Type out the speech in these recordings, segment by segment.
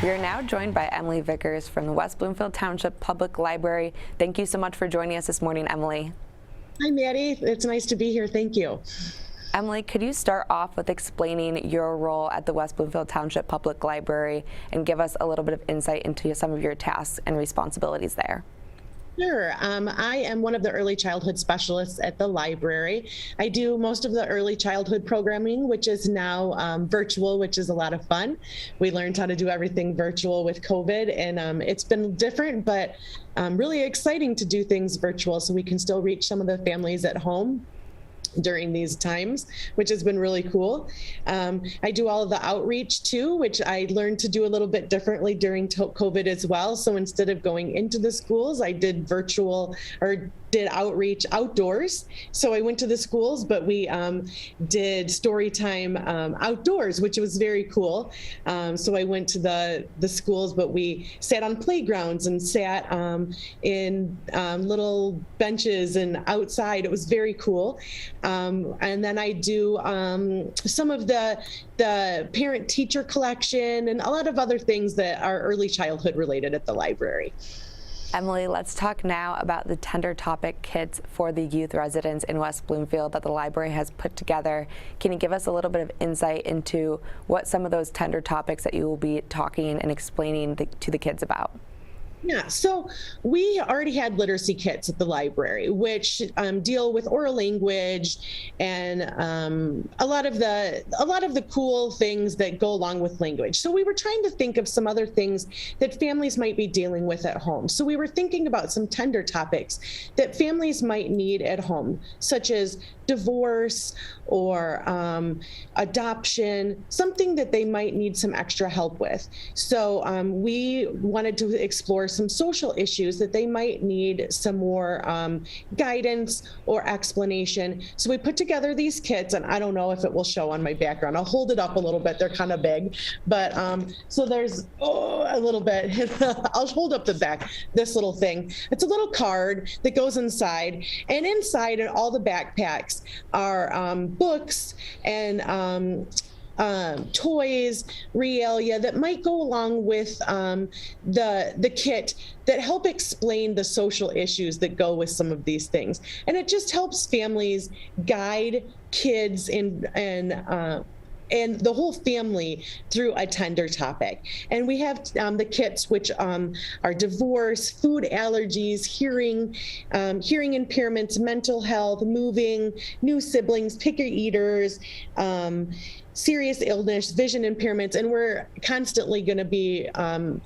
We are now joined by Emily Vickers from the West Bloomfield Township Public Library. Thank you so much for joining us this morning, Emily. Hi, Maddie. It's nice to be here. Thank you. Emily, could you start off with explaining your role at the West Bloomfield Township Public Library and give us a little bit of insight into some of your tasks and responsibilities there? Sure. I am one of the early childhood specialists at the library. I do most of the early childhood programming, which is now virtual, which is a lot of fun. We learned how to do everything virtual with COVID, and it's been different, but really exciting to do things virtual so we can still reach some of the families at home during these times, which has been really cool. I do all of the outreach too, which I learned to do a little bit differently during COVID as well. So instead of going into the schools, I did virtual or did outreach outdoors. So I went to the schools, but we did story time outdoors, which was very cool. So I went to the schools, but we sat on playgrounds and sat in little benches and outside. It was very cool. And then I do some of the parent-teacher collection and a lot of other things that are early childhood related at the library. Emily, let's talk now about the tender topic kits for the youth residents in West Bloomfield that the library has put together. Can you give us a little bit of insight into what some of those tender topics that you will be talking and explaining to the kids about? Yeah, so we already had literacy kits at the library, which deal with oral language and a lot of the cool things that go along with language. So we were trying to think of some other things that families might be dealing with at home. So we were thinking about some tender topics that families might need at home, such as divorce or adoption, something that they might need some extra help with. So we wanted to explore some social issues that they might need some more guidance or explanation. So we put together these kits, and I don't know if it will show on my background. I'll hold it up a little bit. They're kind of big, but so there's a little bit. I'll hold up the back, this little thing. It's a little card that goes inside, and inside in all the backpacks are books and toys, realia that might go along with the kit that help explain the social issues that go with some of these things. And it just helps families guide kids and the whole family through a tender topic. And we have the kits, which are divorce, food allergies, hearing impairments, mental health, moving, new siblings, picky eaters, serious illness, vision impairments, and we're constantly going to be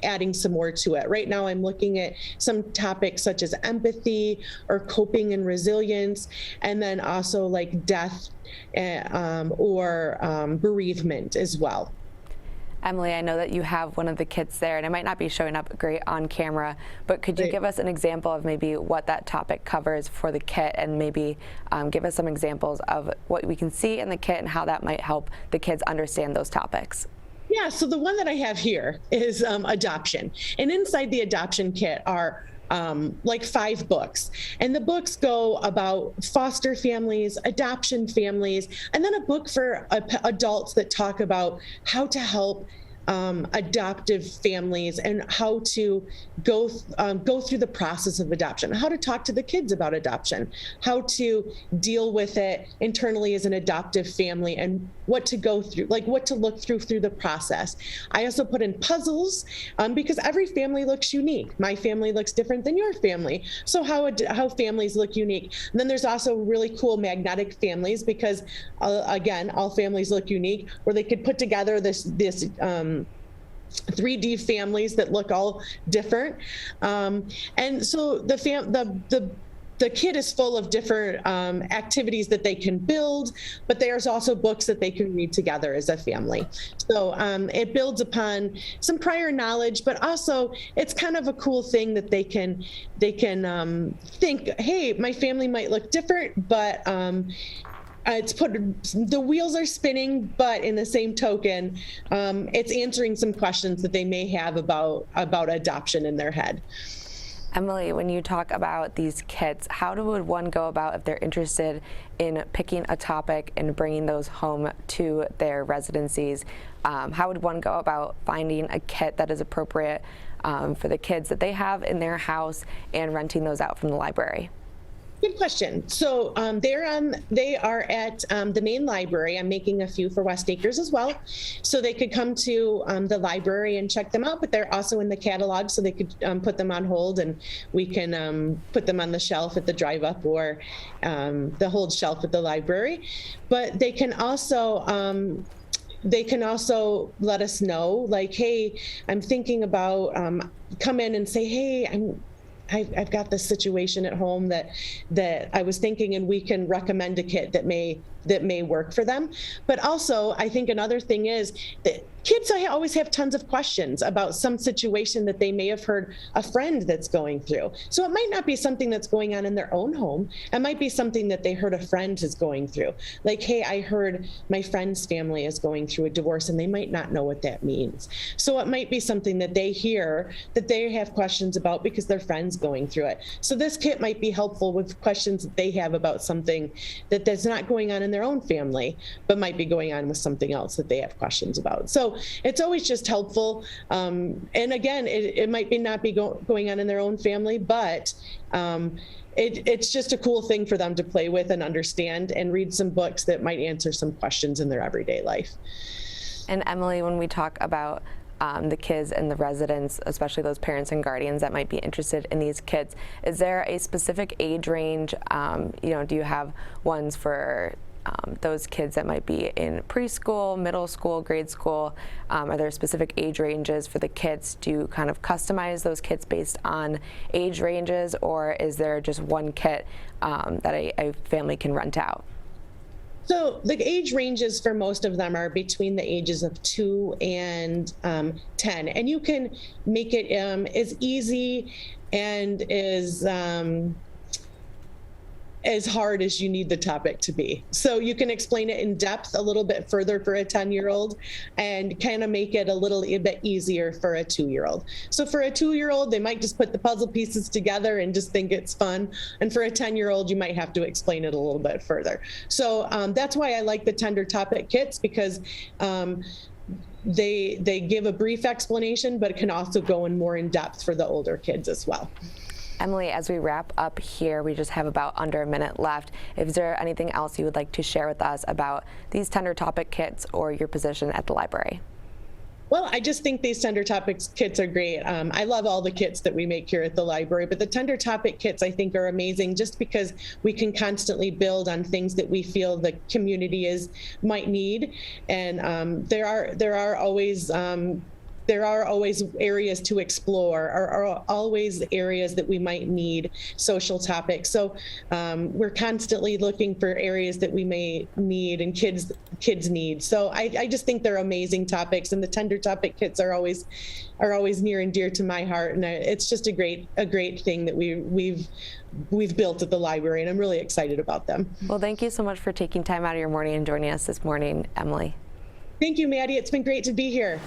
adding some more to it. Right now, I'm looking at some topics such as empathy or coping and resilience, and then also like death or bereavement as well. Emily, I know that you have one of the kits there, and it might not be showing up great on camera, but could you give us an example of maybe what that topic covers for the kit, and maybe give us some examples of what we can see in the kit and how that might help the kids understand those topics? Yeah, so the one that I have here is adoption. And inside the adoption kit are like 5 books. And the books go about foster families, adoption families, and then a book for adults that talk about how to help adoptive families and how to go through the process of adoption, how to talk to the kids about adoption, how to deal with it internally as an adoptive family, and what to go through, like what to look through the process. I also put in puzzles because every family looks unique. My family looks different than your family. So how families look unique. And then there's also really cool magnetic families because again, all families look unique, where they could put together this 3D families that look all different. And so the kit is full of different activities that they can build, but there's also books that they can read together as a family. So it builds upon some prior knowledge, but also it's kind of a cool thing that they can think, hey, my family might look different, but the wheels are spinning, but in the same token, it's answering some questions that they may have about adoption in their head. Emily, when you talk about these kits, how would one go about if they're interested in picking a topic and bringing those home to their residencies? How would one go about finding a kit that is appropriate for the kids that they have in their house and renting those out from the library? Good question. So they are at the main library. I'm making a few for West Acres as well. So they could come to the library and check them out, but they're also in the catalog, so they could put them on hold and we can put them on the shelf at the drive up or the hold shelf at the library. But they can also let us know, like, hey, I'm thinking about, come in and say, hey, I've got this situation at home that I was thinking, and we can recommend a kit that may work for them. But also, I think another thing is that kids always have tons of questions about some situation that they may have heard a friend that's going through. So it might not be something that's going on in their own home. It might be something that they heard a friend is going through. Like, hey, I heard my friend's family is going through a divorce, and they might not know what that means. So it might be something that they hear that they have questions about because their friend's going through it. So this kit might be helpful with questions that they have about something that's not going on in their own family, but might be going on with something else that they have questions about. So it's always just helpful. And again, it might not be going on in their own family, but it's just a cool thing for them to play with and understand and read some books that might answer some questions in their everyday life. And Emily, when we talk about the kids and the residents, especially those parents and guardians that might be interested in these kits, is there a specific age range? Do you have ones for those kids that might be in preschool, middle school, grade school? Are there specific age ranges for the kits? Do you kind of customize those kits based on age ranges, or is there just one kit that a family can rent out? So the age ranges for most of them are between the ages of 2 and 10. And you can make it as easy and as hard as you need the topic to be. So you can explain it in depth a little bit further for a 10-year-old and kind of make it a bit easier for a 2-year-old. So for a 2-year-old, they might just put the puzzle pieces together and just think it's fun. And for a 10-year-old, you might have to explain it a little bit further. So that's why I like the tender topic kits, because they give a brief explanation, but it can also go in more in depth for the older kids as well. Emily, as we wrap up here, we just have about under a minute left. Is there anything else you would like to share with us about these tender topic kits or your position at the library? Well, I just think these tender topics kits are great. I love all the kits that we make here at the library, but the tender topic kits I think are amazing just because we can constantly build on things that we feel the community might need. And there are always areas to explore, are always areas that we might need social topics. So we're constantly looking for areas that we may need and kids need. So I just think they're amazing topics, and the tender topic kits are always near and dear to my heart. And it's just a great thing that we've built at the library, and I'm really excited about them. Well, thank you so much for taking time out of your morning and joining us this morning, Emily. Thank you, Maddie. It's been great to be here.